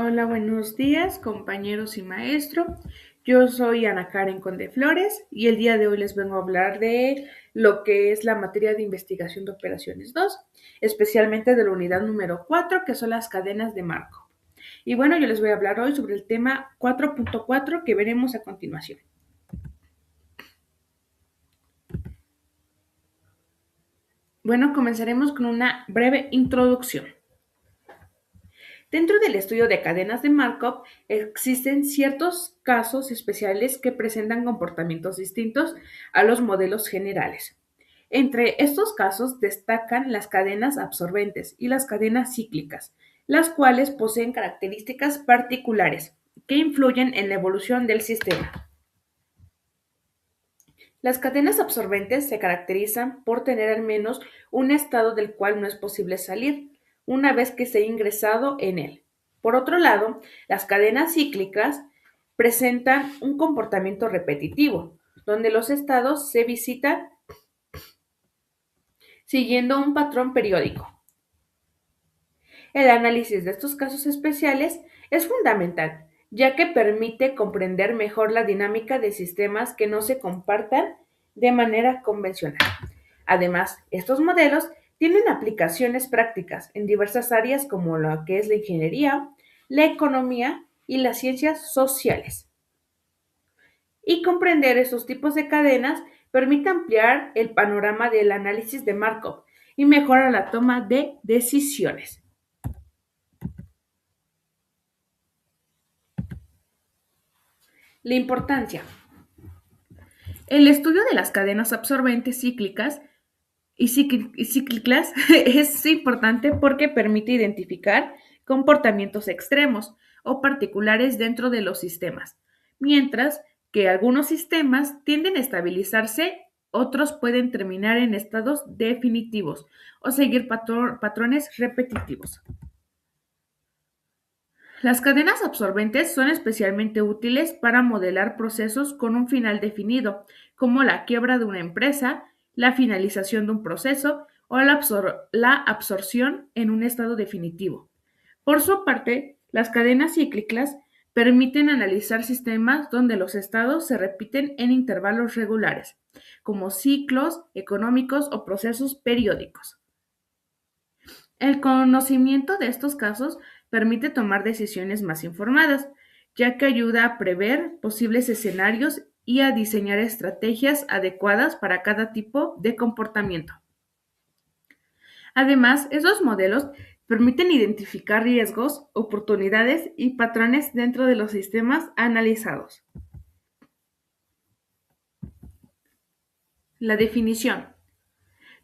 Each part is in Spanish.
Hola, buenos días, compañeros y maestro. Yo soy Ana Karen Conde Flores y el día de hoy les vengo a hablar de lo que es la materia de investigación de operaciones 2, especialmente de la unidad número 4, que son las cadenas de Markov. Y bueno, yo les voy a hablar hoy sobre el tema 4.4 que veremos a continuación. Bueno, comenzaremos con una breve introducción. Dentro del estudio de cadenas de Markov existen ciertos casos especiales que presentan comportamientos distintos a los modelos generales. Entre estos casos destacan las cadenas absorbentes y las cadenas cíclicas, las cuales poseen características particulares que influyen en la evolución del sistema. Las cadenas absorbentes se caracterizan por tener al menos un estado del cual no es posible salir una vez que se ha ingresado en él. Por otro lado, las cadenas cíclicas presentan un comportamiento repetitivo, donde los estados se visitan siguiendo un patrón periódico. El análisis de estos casos especiales es fundamental, ya que permite comprender mejor la dinámica de sistemas que no se compartan de manera convencional. Además, estos modelos tienen aplicaciones prácticas en diversas áreas como lo que es la ingeniería, la economía y las ciencias sociales. Y comprender esos tipos de cadenas permite ampliar el panorama del análisis de Markov y mejora la toma de decisiones. La importancia. El estudio de las cadenas absorbentes cíclicas y cíclicas es importante porque permite identificar comportamientos extremos o particulares dentro de los sistemas, mientras que algunos sistemas tienden a estabilizarse, otros pueden terminar en estados definitivos o seguir patrones repetitivos. Las cadenas absorbentes son especialmente útiles para modelar procesos con un final definido, como la quiebra de una empresa, la finalización de un proceso o la absorción en un estado definitivo. Por su parte, las cadenas cíclicas permiten analizar sistemas donde los estados se repiten en intervalos regulares, como ciclos económicos o procesos periódicos. El conocimiento de estos casos permite tomar decisiones más informadas, ya que ayuda a prever posibles escenarios y a diseñar estrategias adecuadas para cada tipo de comportamiento. Además, esos modelos permiten identificar riesgos, oportunidades y patrones dentro de los sistemas analizados. La definición.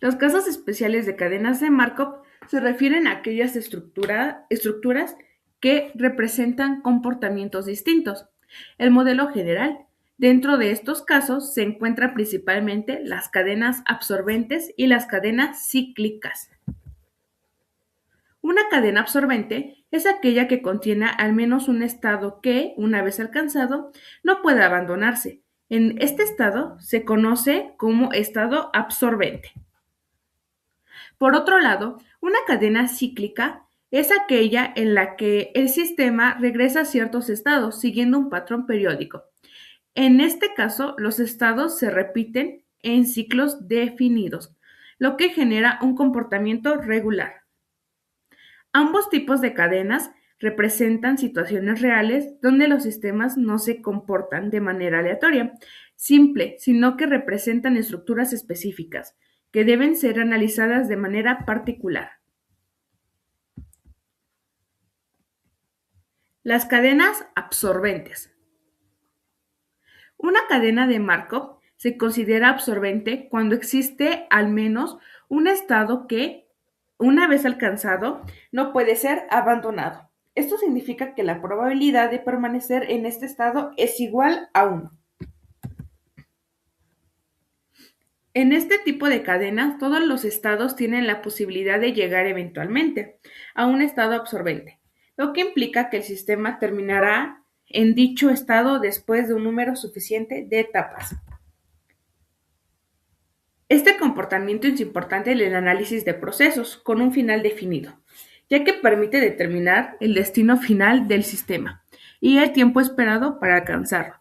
Los casos especiales de cadenas de Markov se refieren a aquellas estructuras que representan comportamientos distintos. El modelo general. Dentro de estos casos se encuentran principalmente las cadenas absorbentes y las cadenas cíclicas. Una cadena absorbente es aquella que contiene al menos un estado que, una vez alcanzado, no puede abandonarse. En este estado se conoce como estado absorbente. Por otro lado, una cadena cíclica es aquella en la que el sistema regresa a ciertos estados siguiendo un patrón periódico. En este caso, los estados se repiten en ciclos definidos, lo que genera un comportamiento regular. Ambos tipos de cadenas representan situaciones reales donde los sistemas no se comportan de manera aleatoria, simple, sino que representan estructuras específicas que deben ser analizadas de manera particular. Las cadenas absorbentes. Una cadena de Markov se considera absorbente cuando existe al menos un estado que, una vez alcanzado, no puede ser abandonado. Esto significa que la probabilidad de permanecer en este estado es igual a 1. En este tipo de cadenas, todos los estados tienen la posibilidad de llegar eventualmente a un estado absorbente, lo que implica que el sistema terminará en dicho estado después de un número suficiente de etapas. Este comportamiento es importante en el análisis de procesos con un final definido, ya que permite determinar el destino final del sistema y el tiempo esperado para alcanzarlo.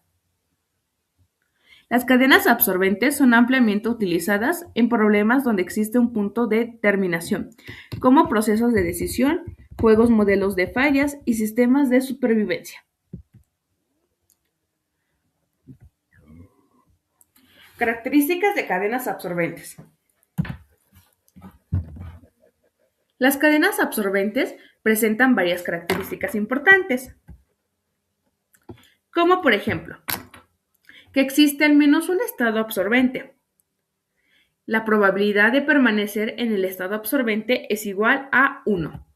Las cadenas absorbentes son ampliamente utilizadas en problemas donde existe un punto de terminación, como procesos de decisión, juegos modelos de fallas y sistemas de supervivencia. Características de cadenas absorbentes. Las cadenas absorbentes presentan varias características importantes, como por ejemplo, que existe al menos un estado absorbente. La probabilidad de permanecer en el estado absorbente es igual a 1.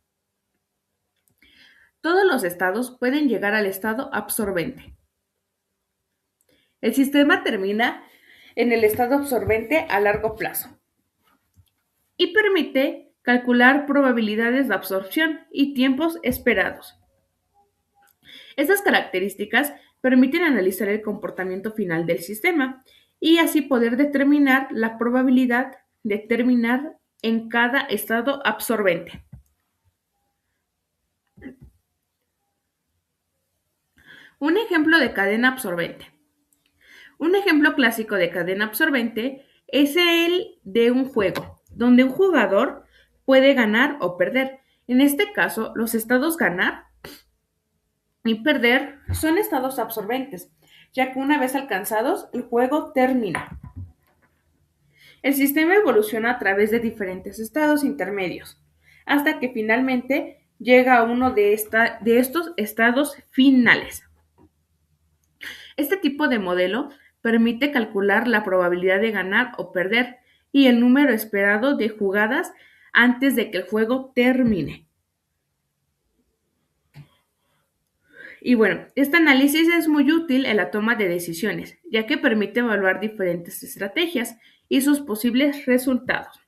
Todos los estados pueden llegar al estado absorbente. El sistema termina en el estado absorbente a largo plazo y permite calcular probabilidades de absorción y tiempos esperados. Estas características permiten analizar el comportamiento final del sistema y así poder determinar la probabilidad de terminar en cada estado absorbente. Un ejemplo de cadena absorbente. Un ejemplo clásico de cadena absorbente es el de un juego, donde un jugador puede ganar o perder. En este caso, los estados ganar y perder son estados absorbentes, ya que una vez alcanzados, el juego termina. El sistema evoluciona a través de diferentes estados intermedios, hasta que finalmente llega a uno de estos estados finales. Este tipo de modelo permite calcular la probabilidad de ganar o perder y el número esperado de jugadas antes de que el juego termine. Y bueno, este análisis es muy útil en la toma de decisiones, ya que permite evaluar diferentes estrategias y sus posibles resultados.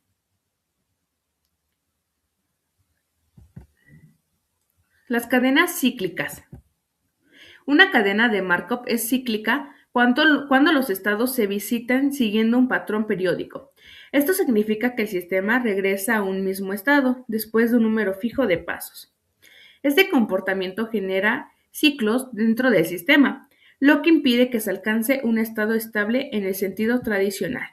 Las cadenas cíclicas. Una cadena de Markov es cíclica cuando los estados se visitan siguiendo un patrón periódico. Esto significa que el sistema regresa a un mismo estado después de un número fijo de pasos. Este comportamiento genera ciclos dentro del sistema, lo que impide que se alcance un estado estable en el sentido tradicional.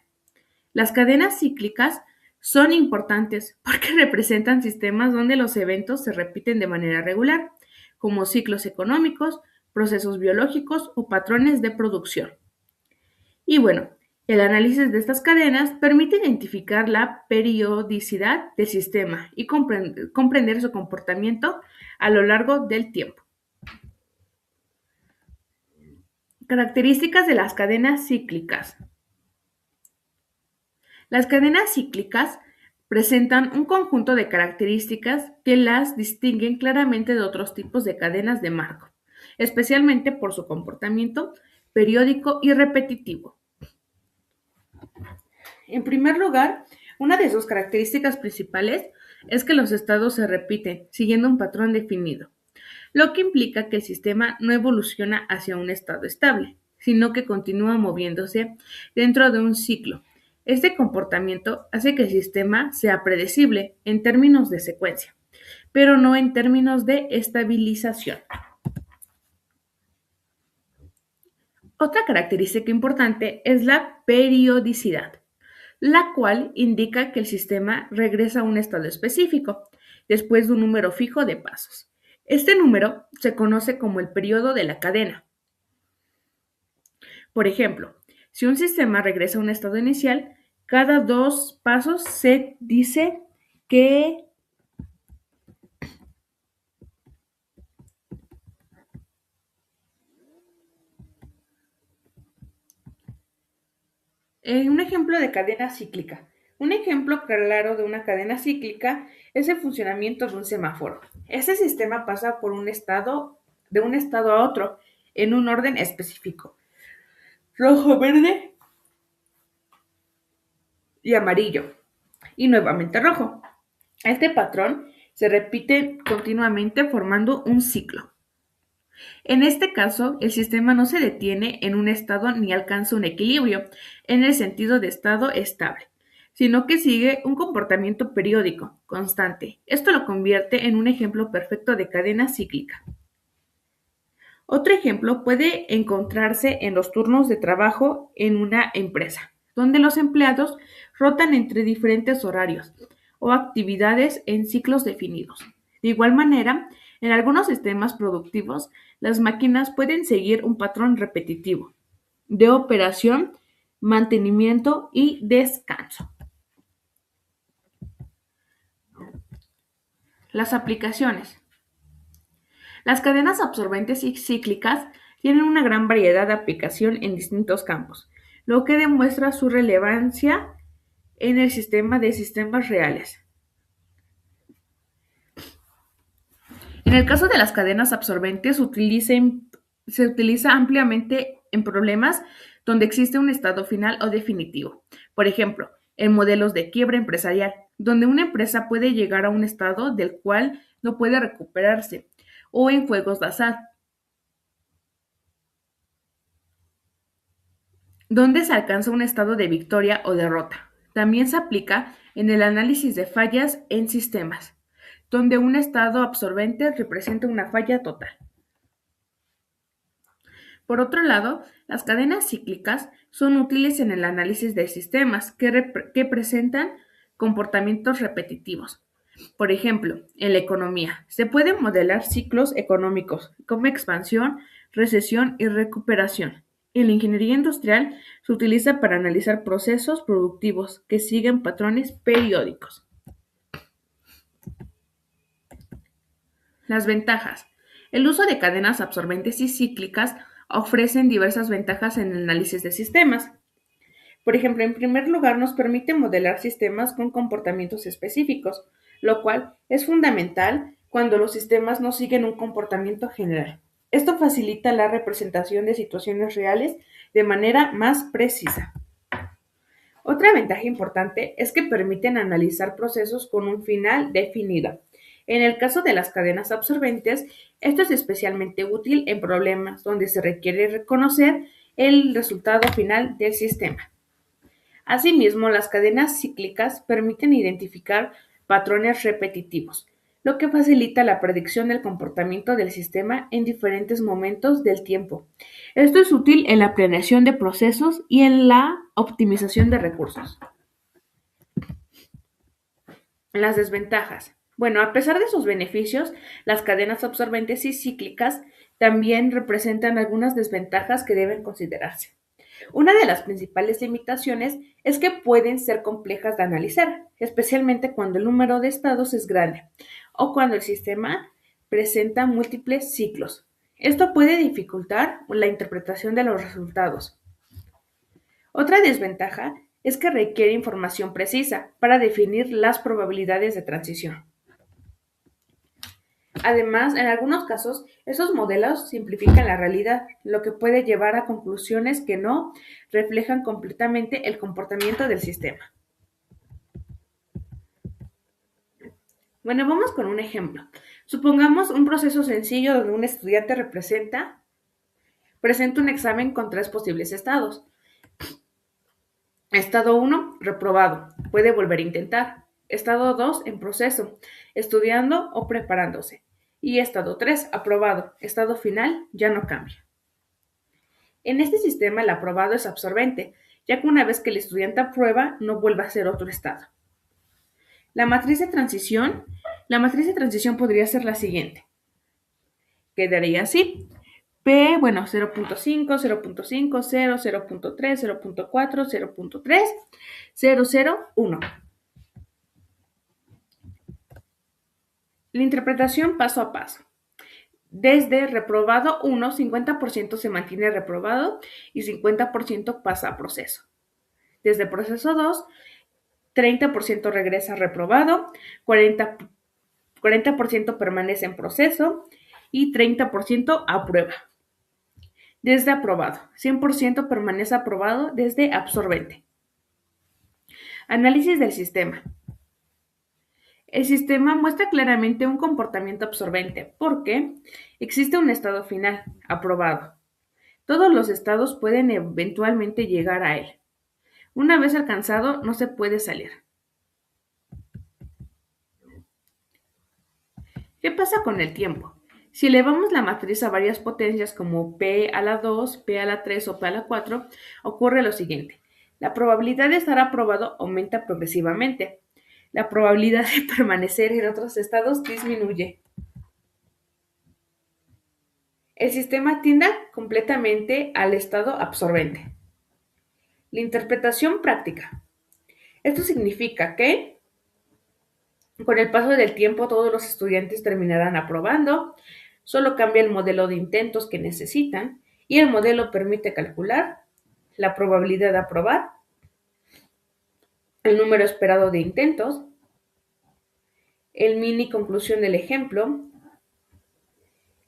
Las cadenas cíclicas son importantes porque representan sistemas donde los eventos se repiten de manera regular, como ciclos económicos, procesos biológicos o patrones de producción. Y bueno, el análisis de estas cadenas permite identificar la periodicidad del sistema y comprender su comportamiento a lo largo del tiempo. Características de las cadenas cíclicas. Las cadenas cíclicas presentan un conjunto de características que las distinguen claramente de otros tipos de cadenas de Markov, especialmente por su comportamiento periódico y repetitivo. En primer lugar, una de sus características principales es que los estados se repiten siguiendo un patrón definido, lo que implica que el sistema no evoluciona hacia un estado estable, sino que continúa moviéndose dentro de un ciclo. Este comportamiento hace que el sistema sea predecible en términos de secuencia, pero no en términos de estabilización. Otra característica importante es la periodicidad, la cual indica que el sistema regresa a un estado específico después de un número fijo de pasos. Este número se conoce como el periodo de la cadena. Por ejemplo, si un sistema regresa a un estado inicial, cada 2 pasos se dice que un ejemplo de cadena cíclica. Un ejemplo claro de una cadena cíclica es el funcionamiento de un semáforo. Este sistema pasa por de un estado a otro, en un orden específico. Rojo, verde y amarillo. Y nuevamente rojo. Este patrón se repite continuamente formando un ciclo. En este caso, el sistema no se detiene en un estado ni alcanza un equilibrio, en el sentido de estado estable, sino que sigue un comportamiento periódico, constante. Esto lo convierte en un ejemplo perfecto de cadena cíclica. Otro ejemplo puede encontrarse en los turnos de trabajo en una empresa, donde los empleados rotan entre diferentes horarios o actividades en ciclos definidos. De igual manera, en algunos sistemas productivos, las máquinas pueden seguir un patrón repetitivo de operación, mantenimiento y descanso. Las aplicaciones. Las cadenas absorbentes y cíclicas tienen una gran variedad de aplicación en distintos campos, lo que demuestra su relevancia en el sistema de sistemas reales. En el caso de las cadenas absorbentes, se utiliza ampliamente en problemas donde existe un estado final o definitivo. Por ejemplo, en modelos de quiebra empresarial, donde una empresa puede llegar a un estado del cual no puede recuperarse, o en juegos de azar, donde se alcanza un estado de victoria o derrota. También se aplica en el análisis de fallas en sistemas, donde un estado absorbente representa una falla total. Por otro lado, las cadenas cíclicas son útiles en el análisis de sistemas que presentan comportamientos repetitivos. Por ejemplo, en la economía, se pueden modelar ciclos económicos como expansión, recesión y recuperación. En la ingeniería industrial se utiliza para analizar procesos productivos que siguen patrones periódicos. Las ventajas. El uso de cadenas absorbentes y cíclicas ofrecen diversas ventajas en el análisis de sistemas. Por ejemplo, en primer lugar, nos permite modelar sistemas con comportamientos específicos, lo cual es fundamental cuando los sistemas no siguen un comportamiento general. Esto facilita la representación de situaciones reales de manera más precisa. Otra ventaja importante es que permiten analizar procesos con un final definido. En el caso de las cadenas absorbentes, esto es especialmente útil en problemas donde se requiere reconocer el resultado final del sistema. Asimismo, las cadenas cíclicas permiten identificar patrones repetitivos, lo que facilita la predicción del comportamiento del sistema en diferentes momentos del tiempo. Esto es útil en la planeación de procesos y en la optimización de recursos. Las desventajas. Bueno, a pesar de sus beneficios, las cadenas absorbentes y cíclicas también representan algunas desventajas que deben considerarse. Una de las principales limitaciones es que pueden ser complejas de analizar, especialmente cuando el número de estados es grande o cuando el sistema presenta múltiples ciclos. Esto puede dificultar la interpretación de los resultados. Otra desventaja es que requiere información precisa para definir las probabilidades de transición. Además, en algunos casos, esos modelos simplifican la realidad, lo que puede llevar a conclusiones que no reflejan completamente el comportamiento del sistema. Bueno, vamos con un ejemplo. Supongamos un proceso sencillo donde un estudiante presenta un examen con tres posibles estados. Estado 1, reprobado, puede volver a intentar. Estado 2, en proceso, estudiando o preparándose. Y estado 3, aprobado, estado final, ya no cambia. En este sistema el aprobado es absorbente, ya que una vez que el estudiante aprueba, no vuelve a ser otro estado. La matriz de transición podría ser la siguiente. Quedaría así. P, bueno, 0.5, 0.5, 0, 0.3, 0.4, 0.3, 0, 0, 1. La interpretación paso a paso. Desde reprobado 1, 50% se mantiene reprobado y 50% pasa a proceso. Desde proceso 2, 30% regresa reprobado, 40% permanece en proceso y 30% aprueba. Desde aprobado, 100% permanece aprobado desde absorbente. Análisis del sistema. El sistema muestra claramente un comportamiento absorbente porque existe un estado final, aprobado. Todos los estados pueden eventualmente llegar a él. Una vez alcanzado, no se puede salir. ¿Qué pasa con el tiempo? Si elevamos la matriz a varias potencias como p a la 2, p a la 3 o p a la 4, ocurre lo siguiente. La probabilidad de estar aprobado aumenta progresivamente. La probabilidad de permanecer en otros estados disminuye. El sistema tiende completamente al estado absorbente. La interpretación práctica. Esto significa que con el paso del tiempo todos los estudiantes terminarán aprobando, solo cambia el modelo de intentos que necesitan y el modelo permite calcular la probabilidad de aprobar, el número esperado de intentos, el mini conclusión del ejemplo,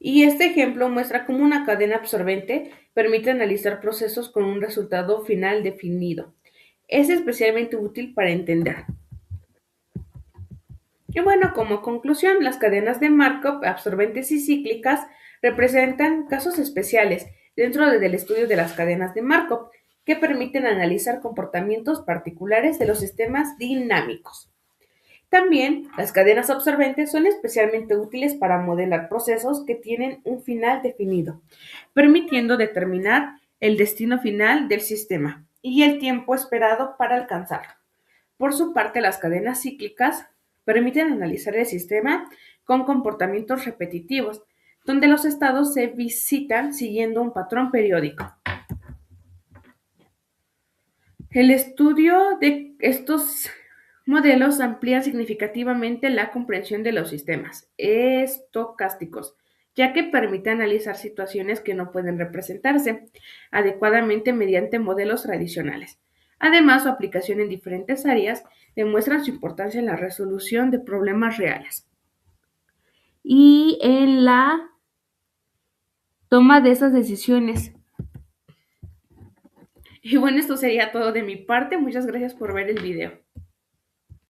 y este ejemplo muestra cómo una cadena absorbente permite analizar procesos con un resultado final definido. Es especialmente útil para entender. Y bueno, como conclusión, las cadenas de Markov absorbentes y cíclicas representan casos especiales dentro del estudio de las cadenas de Markov que permiten analizar comportamientos particulares de los sistemas dinámicos. También, las cadenas absorbentes son especialmente útiles para modelar procesos que tienen un final definido, permitiendo determinar el destino final del sistema y el tiempo esperado para alcanzarlo. Por su parte, las cadenas cíclicas permiten analizar el sistema con comportamientos repetitivos, donde los estados se visitan siguiendo un patrón periódico. El estudio de estos modelos amplía significativamente la comprensión de los sistemas estocásticos, ya que permite analizar situaciones que no pueden representarse adecuadamente mediante modelos tradicionales. Además, su aplicación en diferentes áreas demuestra su importancia en la resolución de problemas reales y en la toma de esas decisiones. Y bueno, esto sería todo de mi parte. Muchas gracias por ver el video.